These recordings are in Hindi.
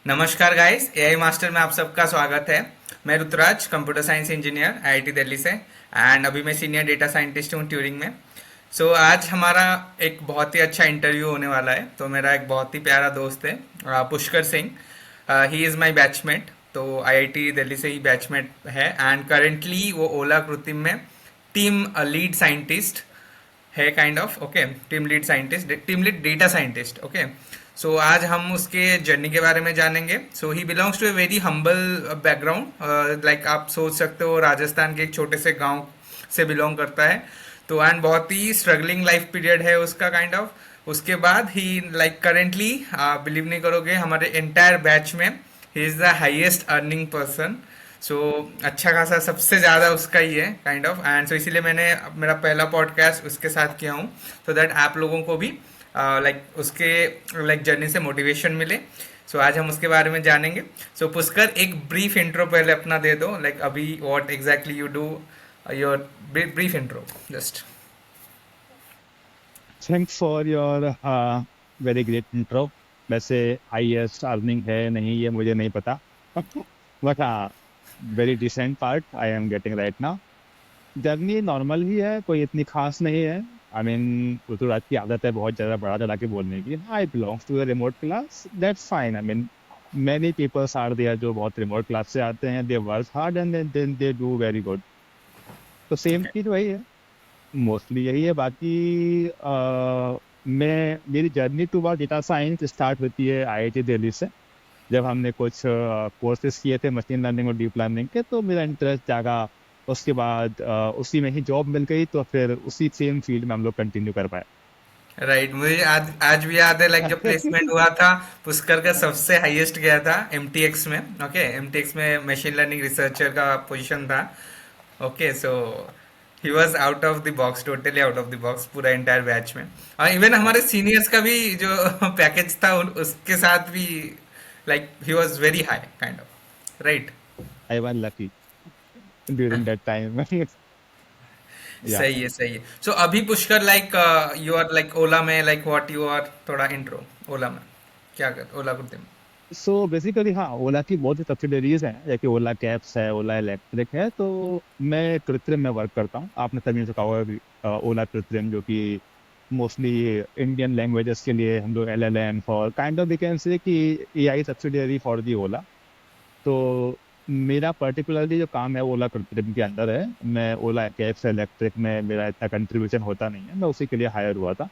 नमस्कार गाइस, एआई मास्टर में आप सबका स्वागत है। मैं Rituraj, computer science engineer IIT Delhi से। एंड अभी मैं सीनियर डेटा साइंटिस्ट हूँ ट्यूरिंग में। आज हमारा एक बहुत ही अच्छा इंटरव्यू होने वाला है। तो मेरा एक बहुत ही प्यारा दोस्त है, Pushkar Singh. He is my batchmate. तो आईआईटी दिल्ली से ही बैचमेट है एंड करेंटली वो ओला कृत्रिम में टीम लीड साइंटिस्ट है, kind of. Okay, team lead scientist, team lead data scientist. Okay, so आज हम उसके जर्नी के बारे में जानेंगे। So he belongs to a very humble background. Like आप सोच सकते हो राजस्थान के एक छोटे से गांव से बिलोंग करता है। तो एंड बहुत ही स्ट्रगलिंग लाइफ पीरियड है उसका, काइंड ऑफ। उसके बाद ही लाइक करेंटली, आप बिलीव नहीं करोगे, हमारे एंटायर बैच में he is the highest earning person. So अच्छा खासा सबसे ज़्यादा उसका ही है, काइंड ऑफ। एंड सो इसीलिए मैंने मेरा पहला पॉडकास्ट उसके साथ किया हूँ, सो दैट आप लोगों को भी लाइक उसके लाइक जर्नी से मोटिवेशन मिले। आज हम उसके बारे में जानेंगे। पुष्कर, एक ब्रीफ इंट्रो पहले अपना दे दो, लाइक अभी what exactly you do, your brief intro just. Thanks for your very great intro. वैसे हाईएस्ट अर्निंग है नहीं ये मुझे नहीं पता बट हाँ, very decent part I am getting right now. Journey normal ही है, कोई इतनी खास नहीं है। आई मीन ऋतुराज की आदत है बहुत ज़्यादा बड़ा चढ़ा के बोलने की। I belongs to the remote class, that's fine. I mean many peoples are there जो बहुत रिमोट क्लास से आते हैं, they work hard and then they do very good. तो सेम चीज़ वही है, मोस्टली यही है। बाकी मैं मेरी journey toward data science start होती है आईआईटी दिल्ली से। जब हमने कुछ कोर्सेज किए थे मशीन लर्निंग और डीप लर्निंग के, तो मेरा इंटरेस्ट जागा। उसके बाद उसी में ही जॉब मिल गई, तो फिर उसी सेम फील्ड में हम लोग कंटिन्यू कर पाए। राइट, मुझे आज आज भी याद है, लाइक जब प्लेसमेंट हुआ था, पुष्कर का सबसे हाईएस्ट गया था एमटीएक्स में। ओके, एमटीएक्स में मशीन लर्निंग रिसर्चर का पोजीशन था। Okay, so he was out of the box, totally out of the box, पूरा एंटायर बैच में। और इवन हमारे सीनियर्स का भी जो पैकेज था उसके साथ भी, like he was very high, kind of, right. I was lucky during that time या। सही है, सही है। अभी Pushkar, like you are like Ola में, लाइक व्हाट यू आर, थोड़ा इंट्रो। ओला में क्या कर, ओला कुर्ते में। सो बेसिकली हाँ, ओला की बहुत सी सब्सिडरीज हैं, जैसे ओला कैब्स है, ओला इलेक्ट्रिक है। तो मैं कृत्रिम में वर्क करता हूँ। आपने तभी से कहा होगा कि ओला कृत्रिम, जो कि मोस्टली इंडियन लैंग्वेजेस के लिए हम लोग LLM for kind of we can say कि AI subsidiary for the Ola. तो मेरा पर्टिकुलरली जो काम है ओला कृत्रिम के अंदर है। मैं ओला कैब्स इलेक्ट्रिक में मेरा इतना कंट्रीब्यूशन होता नहीं है, मैं उसी के लिए हायर हुआ था।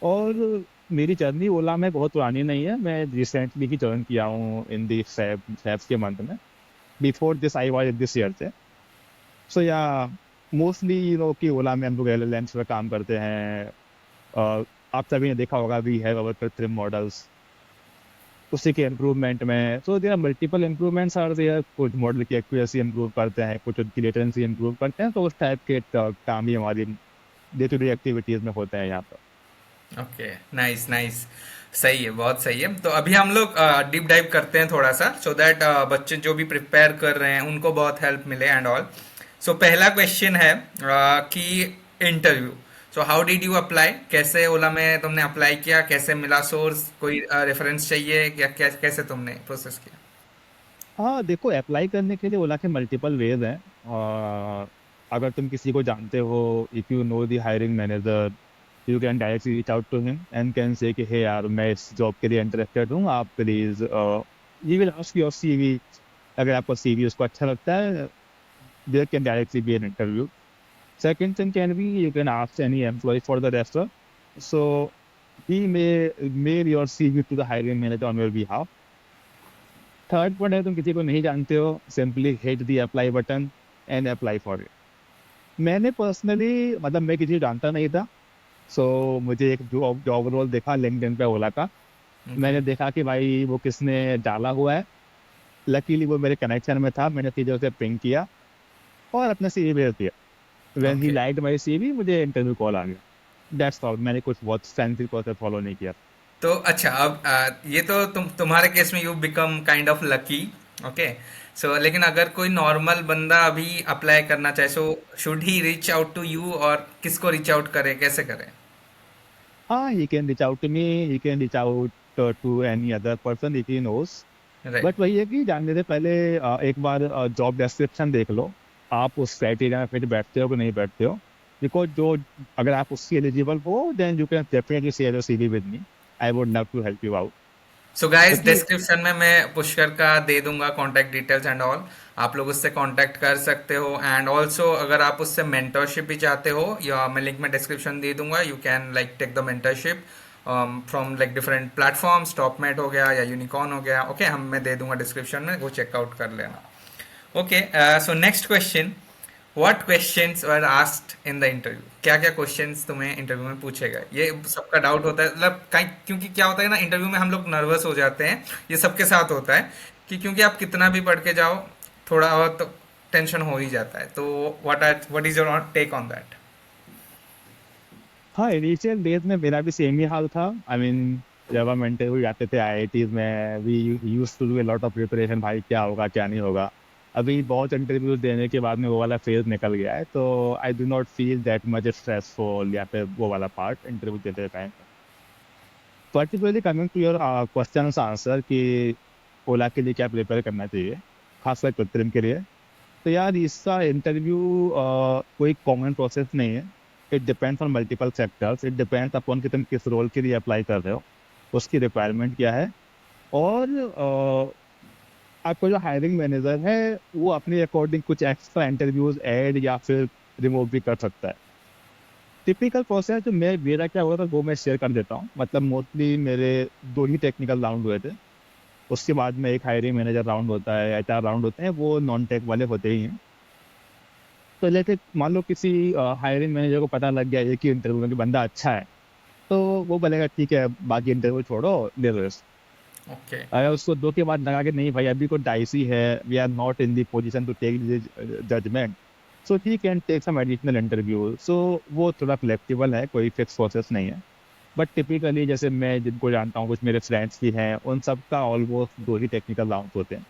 और मेरी जर्नी ओला में बहुत पुरानी नहीं है, मैं रिसेंटली ही ज्वाइन किया हूँ इन दी फैब के मंथ में। Before this I was this year से। सो या मोस्टली कि ओला में हम लोग एलएलएम्स पे काम करते हैं। आप सभी ने देखा होगा वी हैव अवर कृत्रिम मॉडल्स, उसी के इम्प्रूवमेंट में। So there multiple improvements are there. कुछ मॉडल की एक्यूरेसी इम्प्रूव करते हैं, कुछ उनकी लेटेंसी इम्प्रूव करते हैं। तो उस टाइप के काम ही हमारी डे टू डे एक्टिविटीज में होते हैं यहाँ पर। Okay, nice nice. सही है, बहुत सही है। तो अभी हम लोग डीप डाइव करते हैं थोड़ा सा, सो दैट बच्चे जो भी प्रिपेयर कर रहे हैं उनको बहुत हेल्प मिले एंड ऑल। पहला क्वेश्चन है कि interview. How did you apply, कैसे ओला में तुमने अप्लाई किया, कैसे मिला सोर्स, कोई रेफरेंस चाहिए क्या, कैसे तुमने प्रोसेस किया। हाँ देखो, अप्लाई करने के लिए ओला के मल्टीपल वेज हैं। अगर तुम किसी को जानते हो, if you know the hiring manager, you can directly reach out to him and can say कि हे यार, मैं इस जॉब के लिए इंटरेस्टेड हूँ, आप please. You will ask your CV. अगर आपका सीवी उसको अच्छा लगता है, there can directly be an interview. Second thing can be you can ask any employee for the referral. So he may mail your CV to the hiring manager on your behalf. Third point है, तुम किसी को नहीं जानते हो, simply hit the apply button and apply for it. मैंने पर्सनली, मतलब मैं किसी को जानता नहीं था। सो मुझे एक जॉब जॉब रोल देखा लिंक्डइन पे ओला का। ओके, मैंने देखा कि भाई वो किसने डाला हुआ है। लकीली वो मेरे कनेक्शन में था, मैंने सीधे उसे पिंग किया और अपना सीवी भेज दिया। When he okay. Liked my CV, मुझे इंटरव्यू कॉल आ गया। That's all. मैंने कुछ बहुत फैंसी प्रोसेस फॉलो नहीं किया। तो अच्छा, अब ये तो तुम्हारे केस में you become kind of lucky. Okay, लेकिन अगर कोई नॉर्मल बंदा अभी अप्लाई करना चाहे, should he reach out to you, और किसको रीच आउट करे, कैसे करे। हाँ, he can reach out to me, he can reach out to any other person if he knows. Right. But वही है कि जानने से पहले एक बार जॉब डिस्क्रिप्शन देख लो, आप उस क्राइटेरिया में फिर बैठते हो कि नहीं बैठते हो। बिकॉज जो अगर आप उसकी एलिजिबल हो then you can definitely share your CV with me, I would love to help you out. So guys, क्योंकि डिस्क्रिप्शन में मैं पुष्कर का दे दूंगा कॉन्टैक्ट डिटेल्स एंड ऑल। आप लोग उससे कांटेक्ट कर सकते हो। एंड ऑल्सो अगर आप उससे मेंटरशिप भी चाहते हो, या मैं लिंक में डिस्क्रिप्शन दे दूंगा, you can like take the mentorship from like different platforms, Topmate हो गया या यूनिकॉर्न हो गया। ओके, हम मैं दे दूंगा डिस्क्रिप्शन में, वो चेकआउट कर लेना। Okay, so next question, what questions were asked in the interview? क्या क्या क्वेश्चंस तुम्हें इंटरव्यू में पूछे गए? ये सबका डाउट होता है, मतलब कहीं, क्योंकि क्या होता है ना, इंटरव्यू में हम लोग नर्वस हो जाते हैं। ये सबके साथ होता है कि क्योंकि आप कितना भी पढ़ के जाओ, थोड़ा बहुत टेंशन हो ही जाता है। तो what is your take on that? हाँ, इनिशियल डेज में मेरा भी सेम ही हाल था। आई मीन जब हम इंटरव्यू जाते थे आईआईटीज में, we used to do a lot of preparation, भाई क्या होगा क्या नहीं होगा। अभी बहुत इंटरव्यूज देने के बाद में वो वाला फेज निकल गया है, तो I do not feel that much stressful या फिर वो वाला पार्ट इंटरव्यू देते time. Particularly coming to your question answer कि ओला के लिए क्या प्रिपेयर करना चाहिए, खासकर कृत्रिम के लिए। तो यार इसका इंटरव्यू कोई कॉमन प्रोसेस नहीं है। It depends on multiple sectors, it depends upon कि तुम किस रोल के लिए अप्लाई कर रहे हो, उसकी रिक्वायरमेंट क्या है। और आपको जो हायरिंग मैनेजर है वो अपने अकॉर्डिंग कुछ एक्स्ट्रा इंटरव्यूज ऐड या फिर रिमूव भी कर सकता है। टिपिकल प्रोसेस जो मेरा क्या हुआ था वो मैं शेयर कर देता हूँ। मतलब मोस्टली मेरे दो ही टेक्निकल राउंड हुए थे, उसके बाद में एक हायरिंग मैनेजर राउंड होता है, एचआर राउंड होते हैं, वो नॉन टेक वाले होते ही हैं। तो लेते मान लो किसी हायरिंग मैनेजर को पता लग गया एक ही इंटरव्यू में कि बंदा अच्छा है, तो वो बोलेगा ठीक है बाकी इंटरव्यू छोड़ो, ले लो इसको। ओके। अगर उसको दो के बाद लगा कि नहीं भाई अभी को डाइसी है, we are not in the position to take judgement, so he can take some additional interview. सो वो थोड़ा फ्लेक्सिबल है, कोई फिक्स प्रोसेस नहीं है। बट टिपिकली जैसे मैं जिनको जानता हूँ, कुछ मेरे फ्रेंड्स भी हैं, उन सबका ऑलमोस्ट दो ही टेक्निकल राउंड होते हैं।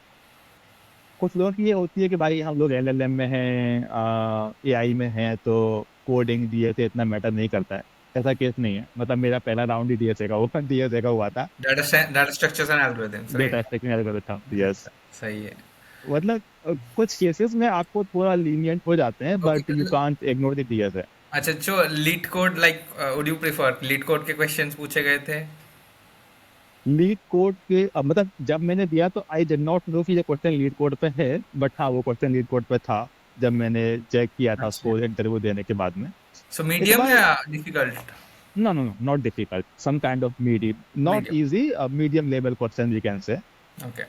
कुछ लोगों की ये होती है कि भाई हम लोग एलएलएम में हैं, एआई में हैं, तो कोडिंग डीएसए इतना मैटर नहीं करता है। ऐसा केस नहीं है। मतलब मेरा पहला राउंड ही डीएसए का हुआ, डीएसए का हुआ था, data structures and algorithms, data right? Structure का था। यस। सही है। मतलब कुछ केसेस में आपको थोड़ा लीनियंट हो जाते हैं, but you okay. Can't ignore the DSA. अच्छा, जो leet code, like would you prefer leet code के क्वेश्चंस पूछे गए थे? लीड कोड के मतलब जब मैंने दिया तो आई डिड नॉट नो कि ये क्वेश्चन लीड कोड पे है, बट हाँ वो क्वेश्चन लीड कोड पे था जब मैंने चेक किया था अच्छा। उसको इंटरव्यू देने के बाद में। सो इट मीडियम वाज या difficult? no no no not difficult, some kind of medium, not medium. easy, a medium level question we can say। Okay.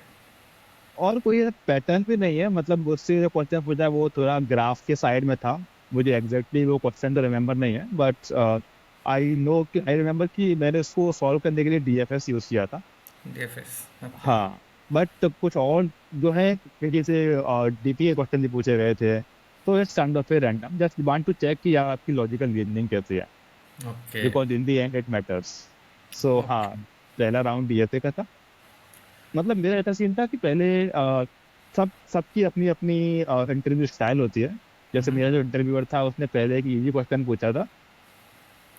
और कोई पैटर्न भी नहीं है। मतलब उससे जो क्वेश्चन पूछा है वो थोड़ा ग्राफ के साइड में था। मुझे एग्जैक्टली वो क्वेश्चन तो रिमेम्बर नहीं है, बट आई नो कि आई रिमेम्बर कि मैंने उसको सॉल्व करने के लिए डीएफएस यूज किया था। डीएफएस। ओके। हाँ, बट कुछ और जो है जैसे डीपी के क्वेश्चन भी पूछे गए थे, तो it's kind of a random, just want to check कि यार आपकी लॉजिकल रीजनिंग कैसी है, okay. Because in the end it matters. So हाँ, ओके। पहला राउंड डीएसए का था। मतलब मेरा ऐसा सीन था कि पहले सबकी अपनी अपनी इंटरव्यू स्टाइल होती है। जैसे मेरा जो इंटरव्यूअर था उसने पहले एक इजी क्वेश्चन पूछा था,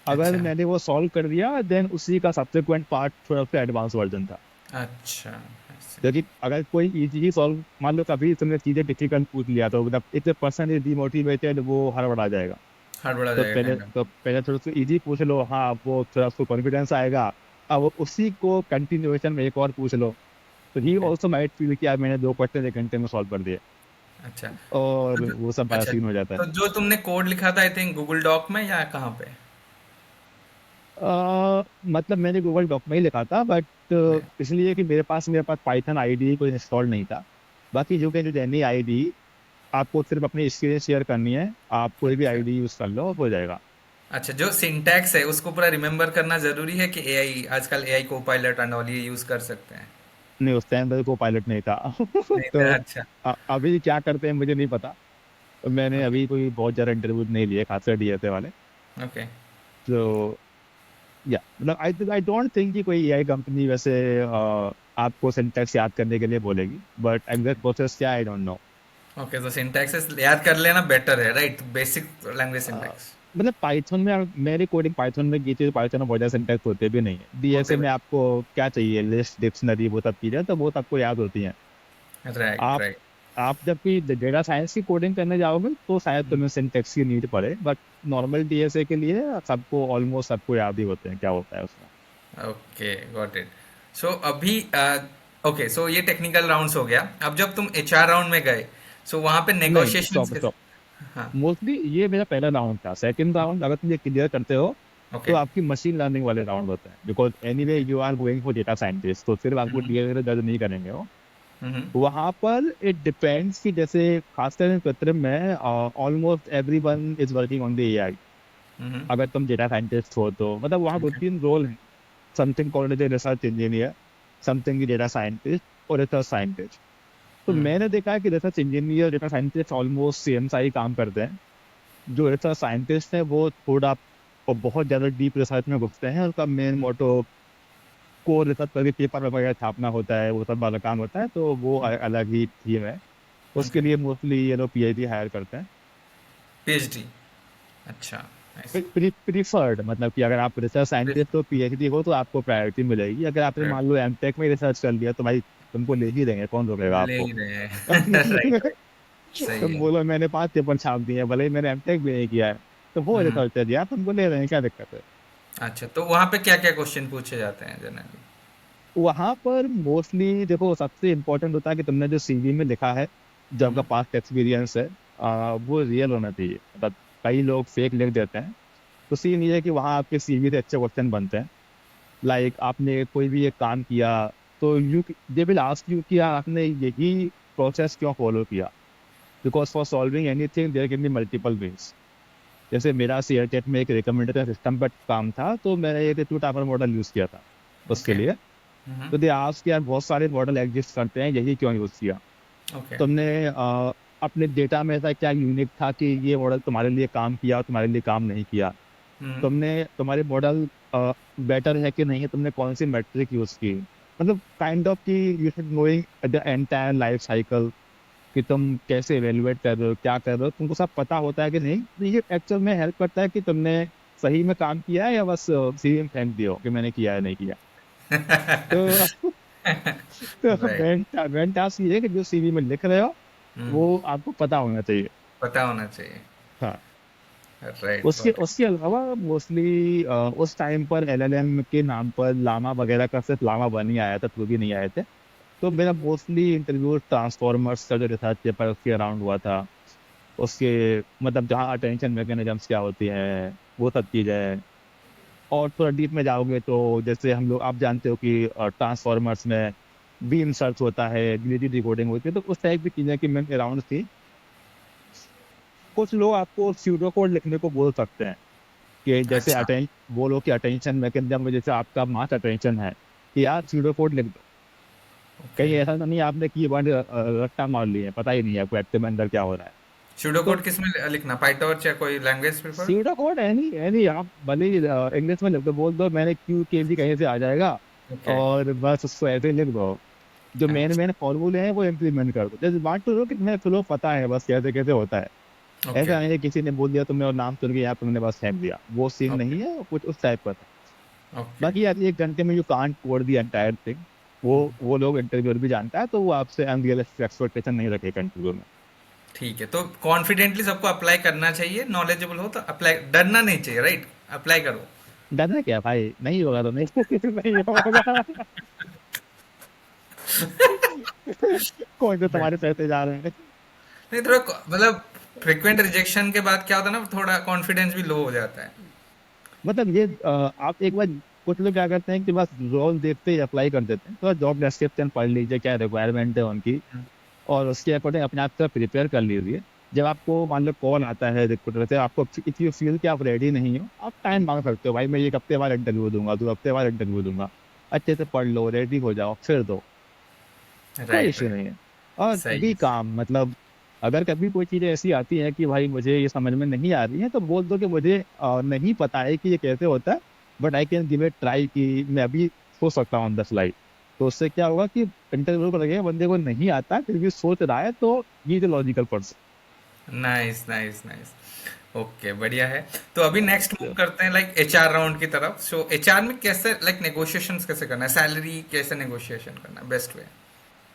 अगर अच्छा। मैंने वो सॉल्व कर दिया देन उसी का सब्सिक्वेंट पार्ट थोड़ा सा एडवांस वर्जन था। अच्छा, ऐसे। क्योंकि अगर कोई इजी ही सॉल्व, मान लो कभी तुमने चीजें डिफिकल्ट पूछ लिया तो मतलब if the person is demotivated वो हड़बड़ा जाएगा। हड़बड़ा तो जाएगा पहले काइंड ऑफ। तो पहले थोड़ा सा इजी पूछ लो, हाँ वो थोड़ा उसको कॉन्फिडेंस आएगा। अब वो उसी को कंटिन्यूएशन में एक और पूछ लो, तो ही ओके। ऑल्सो माइट फील कि यार मैंने दो क्वेश्चन एक घंटे में सॉल्व कर दिए, अच्छा। और तो जो, वो सब बड़ा अच्छा, सीन हो जाता है। तो जो तुमने कोड लिखा था, आई थिंक गूगल डॉक में या कहाँ पे? मतलब मैंने गूगल डॉक में ही लिखा था, बट इसलिए कि मेरे पास पाइथन आईडी कोई इंस्टॉल नहीं था। बाकी जो कि जो एनी आईडी, आपको सिर्फ अपनी स्क्रीन शेयर करनी है, आप कोई भी अच्छा। आईडी यूज कर लो हो जाएगा। अच्छा, जो सिंटैक्स है उसको पूरा रिमेम्बर करना जरूरी है कि एआई, आजकल एआई को पायलट एंड ऑल ये यूज कर सकते हैं? नहीं, उस टाइम पर को पायलट नहीं था। नहीं तो था, अच्छा। अभी क्या करते हैं मुझे नहीं पता। मैंने ओके। अभी कोई बहुत ज़्यादा इंटरव्यू नहीं लिए, खासकर डीएसए वाले। ओके। तो या मतलब आई डोंट थिंक कि कोई एआई कंपनी वैसे आपको सिंटैक्स याद करने के लिए बोलेगी, बट एग्जैक्ट प्रोसेस क्या आई डोंट नो। ओके, तो सिंटैक्स याद कर लेना बेटर है, राइट? Basic language syntax. मतलब पाइथन में मेरी कोडिंग पाइथन में की थी, पाइथन में बहुत ज़्यादा सिंटैक्स होते भी नहीं है। होते डीएसए भी में आपको क्या चाहिए, लिस्ट, डिक्शनरी, वो सब चीज़ें तो वो सबको याद होती हैं। राइट आप राइट। आप जब भी डेटा साइंस की कोडिंग करने जाओगे तो शायद तुम्हें सिंटैक्स की नीड पड़े, बट नॉर्मल डीएसए के लिए सबको ऑलमोस्ट सबको याद ही होते हैं क्या होता है उसमें। Okay got it. सो अभी ओके, सो ये टेक्निकल राउंड्स हो गया। अब जब तुम एचआर राउंड में गए, सो वहां पे नहीं नहीं, नेगोशिएशंस स्टॉप के। स्टॉप। हाँ। मोस्टली ये मेरा पहला राउंड था। सेकंड राउंड अगर तुम ये क्लियर करते हो तो ओके। आपकी मशीन लर्निंग वाले राउंड होते हैं, because anyway you are going for data scientist, तो सिर्फ आपको डीएसए दर्ज नहीं करेंगे वो। हम्म। वहां पर इट डिपेंड्स कि जैसे खासकर कृत्रिम में almost every one is working on the AI. Hmm. अगर तुम डेटा साइंटिस्ट हो तो मतलब वहाँ दो ओके। तीन रोल हैं। Something called as research engineer, something data scientist और रिसर्च साइंटिस्ट। तो मैंने देखा है कि research engineer data scientist almost same सा ही काम करते हैं। जो रिसर्च साइंटिस्ट है वो थोड़ा और बहुत ज्यादा डीप रिसर्च में घुसते हैं। उनका मेन मोटो को रिसर्च करके पेपर वगैरह छापना होता है, वो सब वाला काम होता है, तो वो अलग ही थीम है। उसके ओके। लिए मोस्टली ये लोग पीएचडी हायर करते हैं। पीएचडी। अच्छा। नाइस। प्रीफर्ड मतलब कि अगर आप रिसर्च साइंटिस्ट हो, पीएचडी हो, तो आपको प्रायोरिटी मिलेगी। अगर आपने मान लो एमटेक में रिसर्च कर लिया तो भाई तुमको ले ही देंगे, कौन रोकेगा ले आपको। ही रहे हैं। Right right. सही तुम है। बोलो मैंने 5 पेपर छाप दिए, भले ही मैंने एमटेक भी नहीं किया है, तो वो हम्म। रिसर्चर यार तुमको ले रहे हैं, क्या दिक्कत है। अच्छा, तो वहां पे क्या क्या क्वेश्चन पूछे जाते हैं जनरली? वहां पर मोस्टली देखो सबसे इम्पोर्टेंट होता है कि तुमने जो सीवी में लिखा है, जो आपका हम्म। पास्ट एक्सपीरियंस है, वो रियल होना चाहिए। मतलब कई लोग फेक लिख देते हैं। तो सीन ये है कि वहाँ आपके सीवी से अच्छे क्वेश्चन बनते हैं। लाइक आपने कोई भी एक काम किया तो you they will ask you कि आपने यही प्रोसेस क्यों फॉलो किया, because for solving anything there can be multiple ways. जैसे मेरा सीआरटेट में एक रिकमेंडेशन सिस्टम पर काम था, तो मैंने एक टू टाइपर मॉडल यूज किया था उसके ओके। लिए। हम्म। तो दे आस्क यार बहुत सारे मॉडल एग्जिस्ट करते हैं, यही क्यों यूज किया। ओके। तुमने अपने डेटा में ऐसा क्या यूनिक था कि ये मॉडल तुम्हारे लिए काम किया और तुम्हारे लिए काम नहीं किया। हम्म। तुमने तुम्हारे मॉडल बेटर है कि नहीं है, तुमने कौन सी मेट्रिक यूज की। मतलब काइंड ऑफ कि you should knowing the entire life cycle, कि तुम कैसे एवेलुएट कर रहे हो, क्या कर रहे हो, तुमको सब पता होता है कि नहीं। तो ये एक्चुअल में हेल्प करता है कि तुमने सही में काम किया है या बस सीवी में फेंक दियो कि मैंने किया है नहीं किया। तो तो राइट। मेन टास्क ये है कि जो सीवी में लिख रहे हो हम्म। वो आपको पता होना चाहिए। पता होना चाहिए। हाँ। राइट उसके गॉट इट। उसके अलावा मोस्टली उस टाइम पर एलएलएम के नाम पर लामा वगैरह का सिर्फ लामा बन ही आया था, तो भी नहीं आए थे। तो मेरा मोस्टली इंटरव्यू ट्रांसफॉर्मर्स का जो रिसर्च पेपर उसके अराउंड हुआ था। उसके मतलब जहाँ अटेंशन मैकेनिज्म्स क्या होती हैं, वो सब चीज़ें। और थोड़ा डीप में जाओगे तो जैसे हम लोग, आप जानते हो कि ट्रांसफॉर्मर्स में बीम सर्च होता है, ग्लिची डिकोडिंग होती है, तो उस टाइप की चीज़ें की मैं अराउंड थी। कुछ लोग आपको स्यूडो कोड लिखने को बोल सकते हैं कि जैसे अच्छा। अटेंशन, बोलो कि अटेंशन मैकेनिज्म में जैसे आपका मास अटेंशन है, कि यार स्यूडो कोड लिख दो। ओके। कहीं ऐसा तो नहीं आपने कीवर्ड रट्टा मार लिए, पता ही नहीं है आपको एक्टिव में अंदर क्या हो रहा है। सूडो तो कोड किस में लिखना, पाइटॉर्च या कोई language prefer? Pseudo code any आप भले इंग्लिश में लिख दो, बोल दो मैंने क्यू के भी कहीं से आ जाएगा, ओके। और बस उसको ऐसे ही लिख दो। जो मेन अच्छा। मेन फॉर्मूले हैं वो इम्प्लीमेंट कर दो, जैसे वांट टू नो कि तुम्हें फ्लो पता है बस कैसे कैसे होता है। ओके। ऐसा नहीं है किसी ने बोल दिया तुमने और नाम सुन के यार तुमने बस फेंक दिया, वो सीन ओके। नहीं है, वो कुछ उस टाइप का था। ओके। बाकी यार 1 घंटे में you can't code the entire thing. वो लोग इंटरव्यूअर भी जानता है, तो वो आपसे अनरियलिस्टिक एक्सपेक्टेशन नहीं रखेगा इंटरव्यू में। ठीक है, तो कॉन्फिडेंटली सबको अप्लाई करना चाहिए, नॉलेजेबल हो तो अप्लाई, डरना नहीं चाहिए, राइट? अप्लाई करो। डरना क्या भाई, नहीं होगा तो नहीं नहीं होगा। कौन से तुम्हारे पैसे जा रहे हैं। नहीं, थोड़ा मतलब फ्रिक्वेंट रिजेक्शन के बाद क्या होता है ना, थोड़ा कॉन्फिडेंस भी लो हो जाता है। मतलब ये आप एक बार, कुछ लोग क्या करते हैं कि बस रोल देखते ही अप्लाई कर देते हैं, तो जॉब डिस्क्रिप्शन पढ़ लीजिए क्या रिक्वायरमेंट है उनकी, और उसके अकॉर्डिंग अपने आप से प्रिपेयर कर लीजिए। जब आपको मान लो कॉल आता है रिक्रूटर से, आपको इफ यू फील कि आप रेडी नहीं हो, आप टाइम मांग सकते हो, भाई मैं 1 हफ्ते बाद इंटरव्यू दूंगा, 2 हफ्ते बाद इंटरव्यू दूंगा। अच्छे से पढ़ लो, रेडी हो जाओ, फिर दो, कोई राइट इश्यू राइट। नहीं है। और सही भी है। काम मतलब अगर कभी कोई चीज़ ऐसी आती है कि भाई मुझे ये समझ में नहीं आ रही है, तो बोल दो कि मुझे नहीं पता है कि ये कैसे होता है, but I can give it try, कि मैं अभी सोच सकता हूँ ऑन द फ्लाइट। तो उससे क्या होगा कि इंटरव्यू पर लगेगा बंदे को नहीं आता फिर भी सोच रहा है, तो ये जो logical person. Nice nice nice. Okay, बढ़िया है। तो अभी नेक्स्ट मूव करते हैं लाइक एचआर राउंड की तरफ। सो एचआर में कैसे लाइक नेगोशिएशंस कैसे करना है, सैलरी कैसे नेगोशिएशन करना है, बेस्ट वे?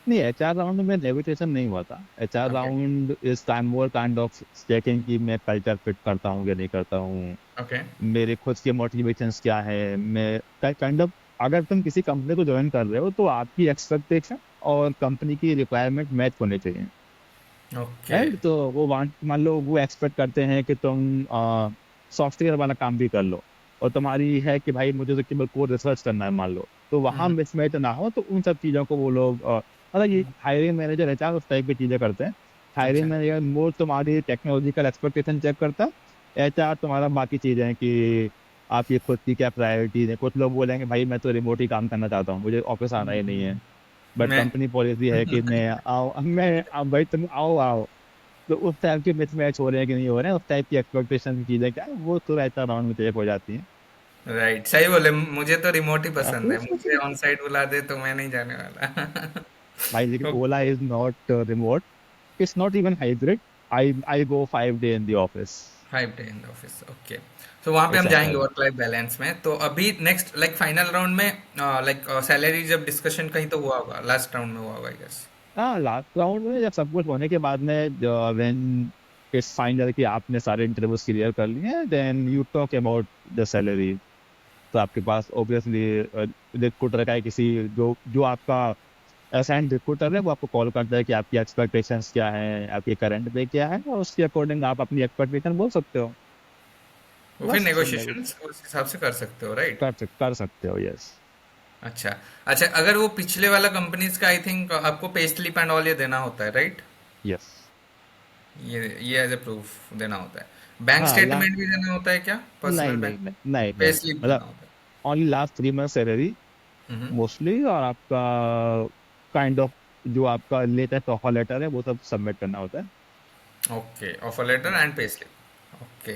नहीं, एचआर राउंड में नेगोशिएशन नहीं हुआ था। HR okay. Round is kind more kind of checking कि मैं कल्चर फिट करता हूँ या नहीं करता हूँ, ओके। मेरे खुद के मोटिवेशंस क्या है, मैं काइंड ऑफ, अगर तुम किसी कंपनी को ज्वाइन कर रहे हो तो आपकी एक्सपेक्टेशन और कंपनी की रिक्वायरमेंट मैच होने चाहिए। ओके। राइट, तो वो मान लो वो एक्सपेक्ट करते हैं कि तुम सॉफ्टवेयर वाला काम भी कर लो, और तुम्हारी है कि भाई मुझे तो केवल कोड रिसर्च करना है, मान लो, तो वहां हम्म। मिसमैच ना हो, तो उन सब चीजों को वो लोग मतलब ये हायरिंग मैनेजर एचआर उस टाइप की चीजें करते हैं। हायरिंग अच्छा। मैनेजर मोर तुम्हारी टेक्नोलॉजिकल एक्सपेक्टेशन चेक करता है, एचआर तुम्हारा बाकी चीजें कि आपकी खुद की क्या प्रायोरिटीज है। कुछ लोग बोलेंगे भाई मैं तो रिमोट ही काम करना चाहता हूँ, मुझे ऑफिस आना ही नहीं है, बट मैं कंपनी पॉलिसी है कि मैं आओ, भाई तुम आओ आओ। तो उस टाइप के मिसमैच हो रहे हैं कि नहीं हो रहे हैं, उस टाइप की एक्सपेक्टेशन की चीजें क्या है, वो तो रहता राउंड में चेक हो जाती है। राइट, सही बोले। मुझे तो रिमोट ही पसंद है, मुझे ऑन साइट बुला दे तो मैं नहीं जाने वाला। भाई लेकिन Ola is not remote, it's not even hybrid. I go 5 day in the office. 5 day in the office, okay. तो वहां पे इट्स हम जाएंगे ऐसा। वर्क लाइफ बैलेंस में। तो अभी नेक्स्ट लाइक फाइनल राउंड में लाइक सैलरी जब डिस्कशन कहीं तो हुआ होगा, लास्ट राउंड में हुआ होगा, आई गेस। हाँ, लास्ट राउंड में जब सब कुछ होने के बाद में, व्हेन इट्स फाइनल कि आपने सारे इंटरव्यूज क्लियर कर लिए हैं, then you talk about the salary. तो आपके पास ऑब्वियसली रिक्रूटर का है, किसी जो जो आपका असाइन रिक्रूटर है, वो आपको कॉल करता है कि आपकी एक्सपेक्टेशंस क्या है, आपकी करंट पे क्या है, और उसके अकॉर्डिंग आप अपनी एक्सपेक्टेशन बोल सकते हो। वो फिर बस नेगोशिएशंस उस हिसाब से कर सकते हो, राइट? कर सकते हो, यस। अच्छा। अच्छा, अगर वो पिछले वाला कंपनीज का आई थिंक आपको पे स्लिप एंड ऑल ये देना होता है, राइट? यस। ये एज ए प्रूफ देना होता है। बैंक हाँ, स्टेटमेंट भी देना होता है क्या, नहीं पर्सनल नहीं बैंक? नहीं नहीं पे नहीं, स्लिप मतलब देना होता है? ओनली लास्ट 3 मंथ सैलरी हम्म। मोस्टली, और आपका काइंड ऑफ जो आपका लेटेस्ट ऑफर लेटर है वो सब सबमिट करना होता है। Okay, offer letter and pay slip. Okay,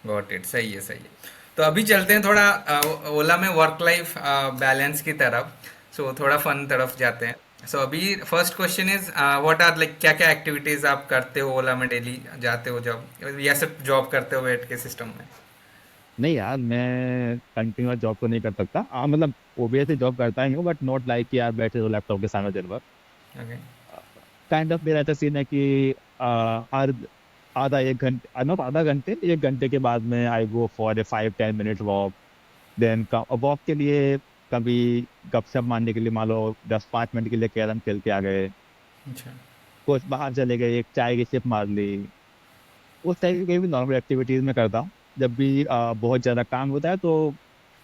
got it. सही है, सही है। तो अभी चलते हैं थोड़ा ओला में वर्क लाइफ बैलेंस की तरफ। सो थोड़ा फन तरफ जाते हैं। सो अभी first question is what are like क्या क्या एक्टिविटीज आप करते हो ओला में डेली, जाते हो जब, या सिर्फ जॉब करते हो वेट के सिस्टम में? नहीं यार, मैं कंटिन्यूअस जॉब तो नहीं कर सकता, मतलब ओबियसली जॉब करता ही हूँ, बट नॉट लाइक कि यार बैठे हो लैपटॉप के सामने दिन भर। ओके। काइंड ऑफ मेरा ऐसा सीन है कि हर आधा एक घंटे, नॉट आधा घंटे, 1 घंटे के बाद में I go for a 5-10 minute walk. Then walk के लिए कभी गपशप मारने के लिए मान लो 10-5 मिनट के लिए कैरम खेल के आ गए, अच्छा। कुछ बाहर चले गए, एक चाय की सिप मार ली। उस टाइप की भी नॉर्मल एक्टिविटीज में करता हूँ। जब भी बहुत ज्यादा काम होता है तो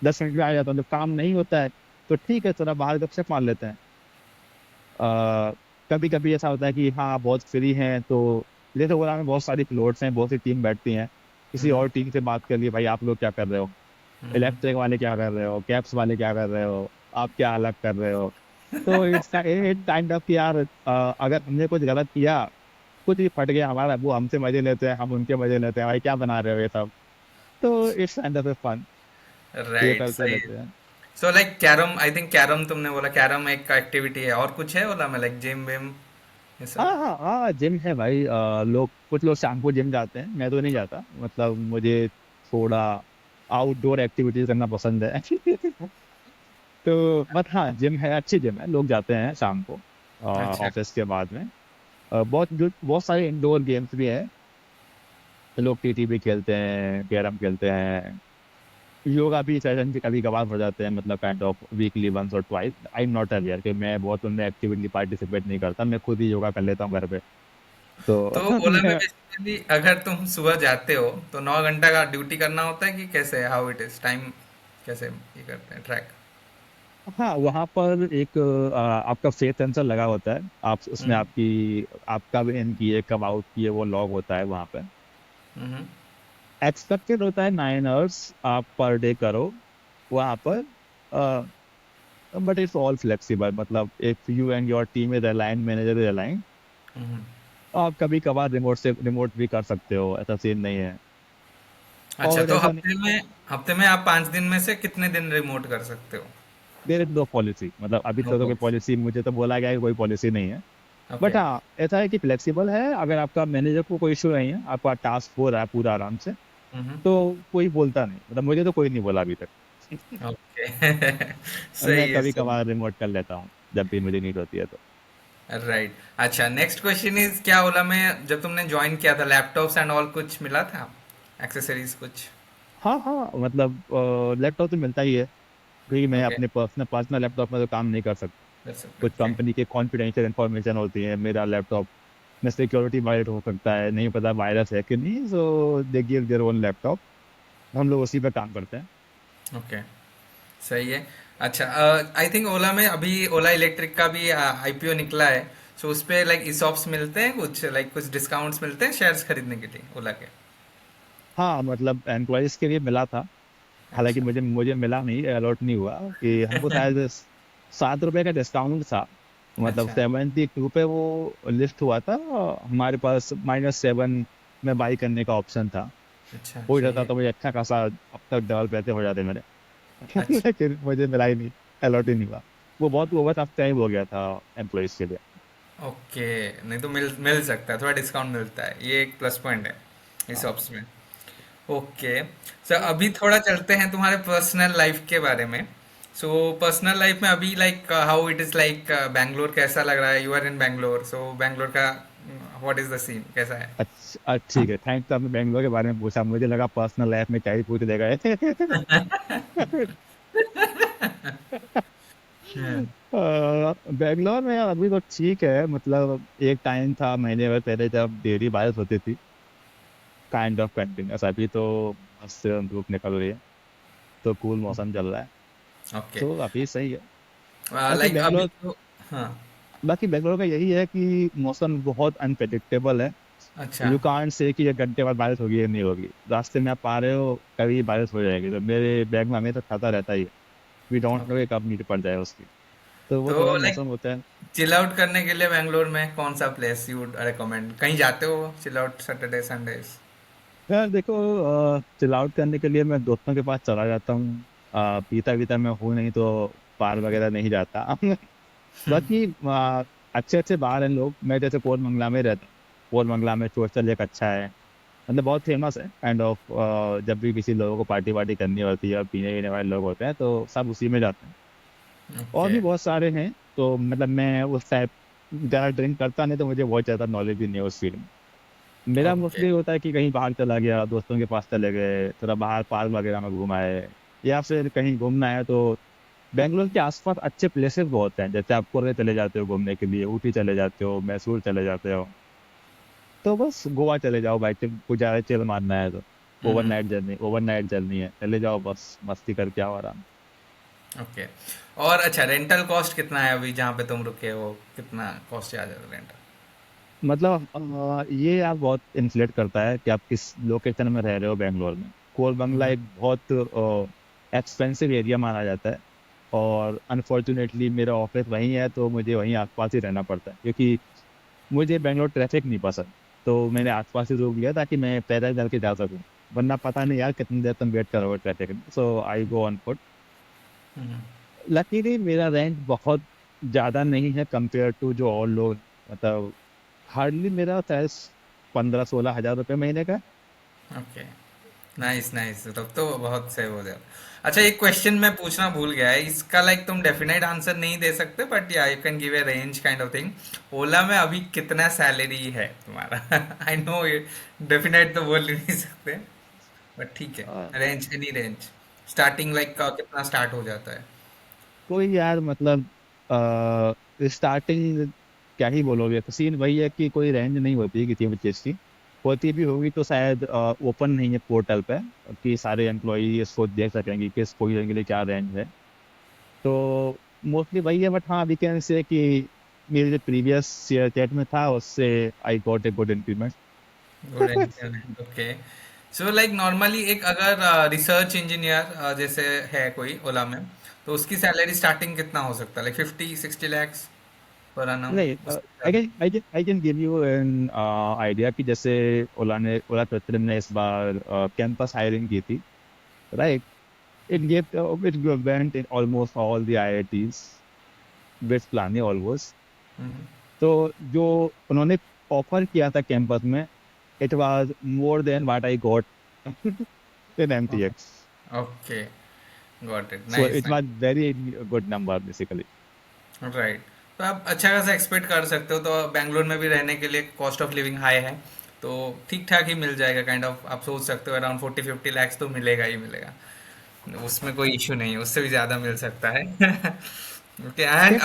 10 मिनट में आ जाता हूँ, जब काम नहीं होता है तो ठीक है, थोड़ा बाहर गपशप मार लेते हैं। कभी कभी ऐसा होता है कि हाँ बहुत फ्री हैं, तो जैसे बोला में बहुत सारी फ्लोट्स हैं, बहुत सी टीम बैठती हैं, किसी हम्म। और टीम से बात कर लिए, भाई आप लोग क्या कर रहे हो, हम्म। इलेक्ट्रिक वाले क्या कर रहे हो, कैप्स वाले क्या कर रहे हो, आप क्या अलग कर रहे हो। तो इट्स इट काइंड ऑफ यार, अगर हमने कुछ गलत किया, कुछ भी फट गया हमारा, वो हमसे मजे लेते हैं, हम उनके मजे लेते हैं, भाई क्या बना रहे हो ये सब। तो इट्स काइंड ऑफ फन, ये राइट, करते सही। रहते हैं। So like carrom, I think carrom तुमने बोला, कैरम एक एक्टिविटी है, और कुछ है ओला में लाइक जिम विम ये सब? हाँ हाँ हाँ, जिम है भाई। लोग, कुछ लोग शाम को जिम जाते हैं, मैं तो नहीं जाता, मतलब मुझे थोड़ा आउटडोर एक्टिविटीज करना पसंद है। तो बट हाँ, जिम है, अच्छी जिम है, लोग जाते हैं शाम को अच्छा। ऑफिस के बाद में। बहुत सारे इंडोर गेम्स भी हैं, लोग टीटी भी खेलते हैं, कैरम खेलते हैं, योगा भी सेशन के कभी कभार हो जाते हैं, मतलब काइंड ऑफ वीकली वंस और twice. I am not aware कि मैं बहुत उनमें एक्टिवली पार्टिसिपेट नहीं करता, मैं खुद ही योगा कर लेता हूँ घर पे। तो तो ओला में मैं, बेसिकली अगर तुम सुबह जाते हो तो 9 घंटा का ड्यूटी करना होता है कि कैसे, हाउ इट इज टाइम, कैसे ये करते हैं ट्रैक? हाँ, वहाँ पर एक आपका फेस सेंसर लगा होता है, आप उसमें हम्म। आपकी, आप कब इन किए कब आउट किए वो लॉग होता है वहाँ पे। हम्म। एक्सपेक्टेड होता है 9 आवर्स आप पर डे करो वहाँ पर, बट इट्स ऑल फ्लेक्सिबल, मतलब if you and your team is align, manager is align, hmm. आप कभी कभार रिमोट भी कर सकते हो, ऐसा सीन नहीं है। अच्छा, और तो ऐसा नहीं, हफ्ते में आप 5 दिन में से कितने दिन रिमोट कर सकते हो? देयर इज नो पॉलिसी, मतलब अभी नो तो कोई पॉलिसी। पॉलिसी, मुझे तो बोला गया है कि कोई पॉलिसी नहीं है। ओके। बट हाँ ऐसा है कि फ्लेक्सिबल है, अगर आपका मैनेजर को कोई इशू नहीं है, आपका टास्क हो रहा है पूरा आराम से, हम्म। तो कोई बोलता नहीं, मतलब मुझे तो कोई नहीं बोला अभी तक। ओके। मैं सही है, कभी सही। कभार रिमोट कर लेता हूँ जब भी मुझे नीड होती है तो। राइट। अच्छा, नेक्स्ट क्वेश्चन इज, क्या ओला में जब तुमने ज्वाइन किया था लैपटॉप्स एंड ऑल कुछ मिला था, एक्सेसरीज कुछ? हाँ हाँ, मतलब लैपटॉप तो मिलता ही है, क्योंकि मैं ओके। अपने पर्सनल लैपटॉप में तो काम नहीं कर सकता। कर सकते, कुछ ओके। कंपनी के कॉन्फिडेंशियल इंफॉर्मेशन होती है मेरा लैपटॉप में, सिक्योरिटी वायलेट हो सकता है, नहीं पता वायरस है कि नहीं, so they give their own laptop, हम लोग उसी पे काम करते हैं। ओके, सही है। अच्छा, आई थिंक ओला में अभी ओला इलेक्ट्रिक का भी आईपीओ निकला है। सो उस पे लाइक इसॉप्स मिलते हैं कुछ, लाइक कुछ डिस्काउंट्स मिलते हैं शेयर्स खरीदने के लिए ओला के? हाँ मतलब एम्प्लॉयज के लिए मिला था, हालांकि अच्छा। मुझे मुझे मिला नहीं, अलॉट नहीं हुआ, कि हमको शायद 7 रुपए का डिस्काउंट था, मतलब अच्छा। 72 पे वो लिस्ट हुआ था, हमारे पास -7 में बाई करने का ऑप्शन था। अच्छा, हो सही जाता है। तो मुझे अच्छा खासा अब तक डबल पैसे हो जाते मेरे। अच्छा। लेकिन मुझे मिला ही नहीं, अलॉट ही नहीं हुआ। वो बहुत ओवर ऑफ टाइम हो गया था एम्प्लॉयज के लिए। ओके। नहीं तो मिल मिल सकता है, थोड़ा डिस्काउंट मिलता है, ये एक प्लस पॉइंट है इस हाँ। ऑप्स में। ओके। सर अभी थोड़ा चलते हैं तुम्हारे पर्सनल लाइफ के बारे में। सो पर्सनल लाइफ में अभी like how it is, like Bangalore कैसा लग रहा है? यू आर इन बैंगलोर, सो बैंगलोर का व्हाट इज द सीन, कैसा है? अच्छा ठीक है, थैंक्स, आपने बेंगलोर के बारे में पूछा, मुझे लगा पर्सनल लाइफ में क्या ही पूछ देगा। हम्म। बेंगलोर में यार अभी तो ठीक है, मतलब एक टाइम था महीने भर पहले जब डेली बारिश होती थी, काइंड ऑफ कंटिन्यूस। अभी तो मस्त धूप निकल रही है, तो कूल मौसम चल रहा है, ओके। तो अभी सही है। बाकी लाइक अभी बेंगलोर तो, हाँ। बाकी बेंगलोर का यही है कि मौसम बहुत अनप्रेडिक्टेबल है। अच्छा। यू कांट से कि 1 घंटे बाद बारिश होगी या नहीं होगी, रास्ते में आप आ रहे हो कभी बारिश हो जाएगी, तो मेरे बैग में हमेशा छाता रहता ही है, वी डोंट नो ओके। कि कब नीड पड़ जाए उसकी, तो वो तो थोड़ा लाइक मौसम होता है। चिल आउट करने के लिए बैंगलोर में कौन सा प्लेस यू वुड रिकमेंड? कहीं जाते हो चिल आउट सैटरडे संडेज? यार देखो, चिल आउट करने के लिए मैं दोस्तों के पास चला जाता हूँ, पीता वीता मैं हूँ नहीं, तो बार वगैरह नहीं जाता। बाकी अच्छे अच्छे बार हैं लोग, मैं जैसे कोरमंगला में रहता हूँ, कोरमंगला में चोरचल एक अच्छा है, मतलब बहुत फेमस है काइंड ऑफ। जब भी किसी लोगों को पार्टी वार्टी करनी होती है और पीने वीने वाले लोग होते हैं तो सब उसी में जाते हैं। और ओके। भी बहुत सारे हैं, तो मतलब मैं उस टाइप ज़्यादा ड्रिंक करता नहीं, तो मुझे बहुत ज़्यादा नॉलेज भी नहीं है उस फील्ड में। मेरा ओके। मोस्टली होता है कि कहीं बाहर चला गया, दोस्तों के पास चले गए, थोड़ा बाहर पार्क वगैरह में घूम आए, या फिर कहीं घूमना है तो बेंगलोर के आसपास अच्छे प्लेसेस बहुत हैं, जैसे आप कुर्ग चले जाते हो घूमने के लिए, ऊटी चले जाते हो, मैसूर चले जाते हो, तो बस गोवा चले जाओ भाई, कुछ ज़्यादा चिल मारना है तो। हम्म। ओवरनाइट जर्नी है, चले जाओ बस मस्ती करके आओ आराम। ओके। और अच्छा, रेंटल कॉस्ट कितना है अभी जहाँ पे तुम रुके हो? कितना कॉस्ट आ जाता है रेंटल? मतलब ये आप बहुत इन्फ्लेट करता है कि आप किस लोकेशन में रह रहे हो बेंगलोर में। कोरबंगला हम्म। एक बहुत एक्सपेंसिव एरिया माना जाता है, और अनफॉर्चुनेटली मेरा ऑफिस वहीं है, तो मुझे वहीं आसपास ही रहना पड़ता है, क्योंकि मुझे बेंगलोर ट्रैफिक नहीं पसंद, तो मैंने आसपास ही रोक लिया ताकि मैं पैदल चल के जा सकूँ, वरना पता नहीं यार कितनी देर तुम वेट करोगे ट्रैफिक में, so I go on foot. Hmm. Luckily मेरा रेंट बहुत ज़्यादा नहीं है कंपेयर टू जो और लोग, मतलब हार्डली मेरा शायद 15-16 हज़ार रुपये महीने का है। ओके। नाइस, नाइस, तब तो बहुत सेव हो जाएगा। अच्छा, एक क्वेश्चन मैं पूछना भूल गया है इसका, लाइक तुम डेफिनेट आंसर नहीं दे सकते बट या you can give a range kind of thing. Ola में अभी कितना सैलरी है तुम्हारा? आई नो ये डेफिनेट तो बोल ही नहीं सकते, बट ठीक है। Uh, range, any range, starting like का कितना स्टार्ट हो जाता है? कोई यार मतलब स्टार्टिंग क्या ही बोलोगे, तो सीन वही है कि कोई रेंज नहीं होती है किसी भी चीज़ की, होती भी होगी तो शायद ओपन नहीं है पोर्टल पे कि सारे एम्प्लॉई इसको देख सकेंगे कि इस पोजीशन के लिए क्या रेंज है, तो मोस्टली वही है। बट हाँ, वी कैन से कि मेरे जो प्रीवियस शेयर चैट में था उससे I got a good increment. Good and okay. So like normally एक अगर रिसर्च इंजीनियर जैसे है कोई ओला में, तो उसकी सैलरी स्टार्टिंग कितना हो सकता है? लाइक 50-60 lakhs पर annum? नहीं, I can give you an idea कि जैसे ओला प्लेटफॉर्म ने इस बार कैंपस हायरिंग की थी, right? It went in almost all the IITs, BITS Pilani almost, तो जो उन्होंने ऑफर किया था कैंपस में, it was more than what I got in MTX. Okay, got it, so nice. It was very good number basically. Right. तो आप अच्छा खासा एक्सपेक्ट कर सकते हो, तो बैंगलोर में भी रहने के लिए कॉस्ट ऑफ लिविंग हाई है, तो ठीक ठाक ही मिल जाएगा काइंड ऑफ। आप सोच सकते हो अराउंड 40-50 लैक्स तो मिलेगा ही मिलेगा, उसमें कोई इशू नहीं है, उससे भी ज़्यादा मिल सकता है। ओके, एंड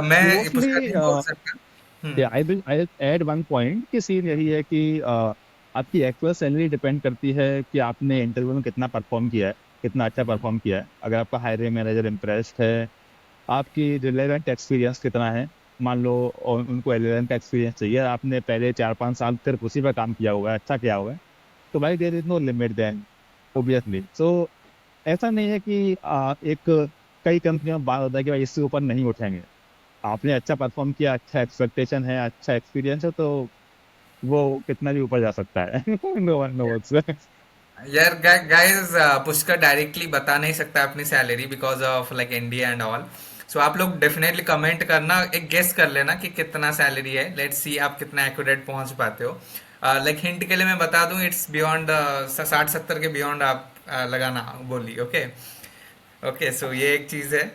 मैं मोस्टली पुष्कर नहीं बोल सकता। Hmm. I will I add one point कि सीन यही है कि आपकी एक्चुअल सैलरी डिपेंड करती है कि आपने इंटरव्यू में कितना परफॉर्म किया है, कितना अच्छा परफॉर्म किया है. अगर आपका हायरिंग मैनेजर इम्प्रेस्ड है, आपकी रिलेवेंट एक्सपीरियंस कितना है. मान लो उनको रिलेवेंट एक्सपीरियंस चाहिए, आपने पहले 4-5 साल सिर्फ उसी पर काम किया हुआ है, अच्छा किया हुआ है, तो भाई there is no limit then, obviously. So ऐसा नहीं है कि एक कई कंपनियों में बात होता है कि भाई इससे ऊपर नहीं उठेंगे. आपने अच्छा परफॉर्म किया, अच्छा एक्सपेक्टेशन है, अच्छा एक्सपीरियंस है, तो वो कितना भी ऊपर जा सकता है. No one knows. यार गाइस, पुष्कर डायरेक्टली बता नहीं सकता अपनी salary because of like India and all. So आप लोग डेफिनेटली कमेंट करना, एक गेस कर लेना कि कितना सैलरी है, लेट्स सी आप कितना एक्यूरेट पहुंच पाते हो। लाइक हिंट के लिए मैं बता दूं, इट्स बियॉन्ड 60-70 के बियॉन्ड आप लगाना बोली। ओके। ओके, सो ये एक चीज है।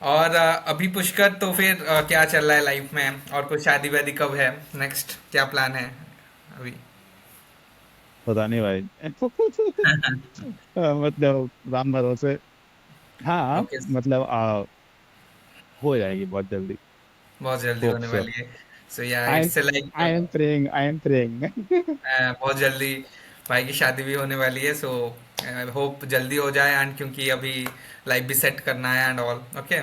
और अभी पुष्कर तो फिर क्या चल रहा है लाइफ में, और कुछ शादी वादी कब है, नेक्स्ट क्या प्लान है अभी? पता नहीं भाई. मतलब राम भरोसे. हाँ ओके, मतलब हो जाएगी बहुत जल्दी. बहुत जल्दी होप होने सो. वाली है। सो या I it's like I am praying, I am praying. बहुत जल्दी भाई की शादी भी होने वाली है, सो होप जल्दी हो जाए, एंड क्योंकि अभी लाइफ भी सेट करना है एंड ऑल। ओके।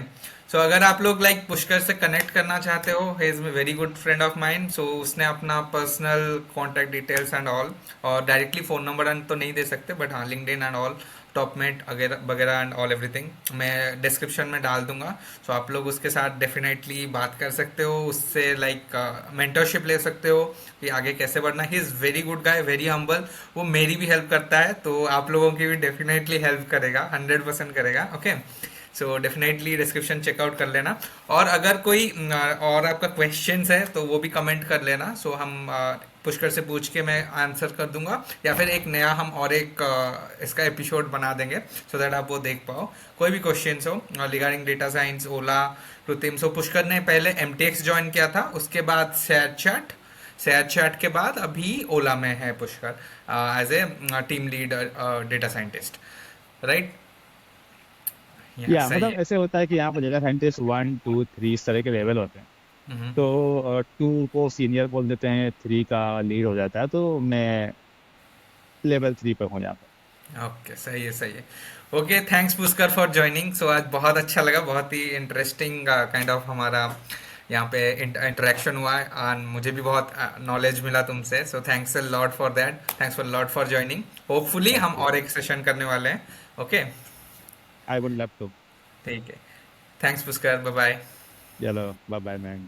सो अगर आप लोग लाइक पुष्कर से कनेक्ट करना चाहते हो, he is very good friend of mine, so उसने अपना personal contact details and all, और डायरेक्टली फ़ोन नंबर तो नहीं दे सकते, बट हाँ लिंक्डइन एंड ऑल, टॉपमेट वगैरह वगैरह एंड ऑल एवरीथिंग मैं डिस्क्रिप्शन में डाल दूंगा। सो आप लोग उसके साथ डेफिनेटली बात कर सकते हो, उससे लाइक मेंटरशिप ले सकते हो कि आगे कैसे बढ़ना। He is very good guy, very humble, वो मेरी भी हेल्प करता है, तो आप लोगों की भी डेफिनेटली हेल्प करेगा, 100% करेगा। Okay. So definitely description check out कर लेना। और अगर कोई और आपका क्वेश्चंस है तो वो भी कमेंट कर लेना, सो हम पुष्कर से पूछ के मैं आंसर कर दूंगा, या फिर एक नया हम और एक इसका एपिसोड बना देंगे सो दैट आप वो देख पाओ। कोई भी क्वेश्चंस हो रिगार्डिंग डेटा साइंस, ओला, कृतिम। सो पुष्कर ने पहले एमटीएक्स ज्वाइन किया था, उसके बाद सैट के बाद अभी ओला में है Pushkar, as a team leader data scientist, right? या या सही मतलब है। ऐसे होता है कि यहाँ पर डेटा साइंटिस्ट 1 2 3 इस तरह के लेवल होते हैं. हम्म। तो 2 को सीनियर बोल देते हैं, 3 का लीड हो जाता है, तो मैं लेवल 3 पर हो जाता ओके, सही है, सही है। Okay, thanks Pushkar for joining. So आज बहुत अच्छा लगा, बहुत ही इंटरेस्टिंग काइंड ऑफ हमारा यहाँ पे इंटरेक्शन हुआ है, और मुझे भी बहुत नॉलेज मिला तुमसे, so thanks a lot for that, thanks a lot for joining. Hopefully है. हम थैंक यू. और एक सेशन करने वाले हैं। Okay. I would love to. ठीक है। Thanks Pushkar, bye bye. चलो बाय बाय मैन.